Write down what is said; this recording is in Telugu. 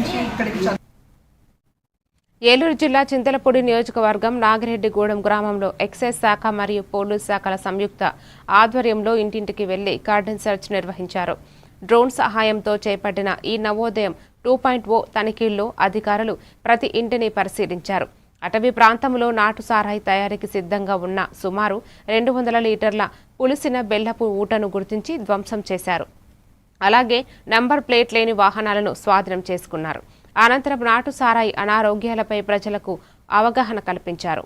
నుంచి ఇక్కడికి. ఏలూరు జిల్లా చింతలపూడి నియోజకవర్గం నాగిరెడ్డిగూడెం గ్రామంలో ఎక్సైజ్ శాఖ మరియు పోలీసు శాఖల సంయుక్త ఆధ్వర్యంలో ఇంటింటికి వెళ్లి గార్డెన్ సెర్చ్ నిర్వహించారు. డ్రోన్ సహాయంతో చేపట్టిన ఈ నవోదయం 2.0 తనిఖీల్లో అధికారులు ప్రతి ఇంటిని పరిశీలించారు. అటవీ ప్రాంతంలో నాటు సారాయి తయారీకి సిద్ధంగా ఉన్న సుమారు 200 లీటర్ల పులిసిన బెల్లపు ఊటను గుర్తించి ధ్వంసం చేశారు. అలాగే నంబర్ ప్లేట్ లేని వాహనాలను స్వాధీనం చేసుకున్నారు. అనంతరం నాటు సారాయి అనారోగ్యాలపై ప్రజలకు అవగాహన కల్పించారు.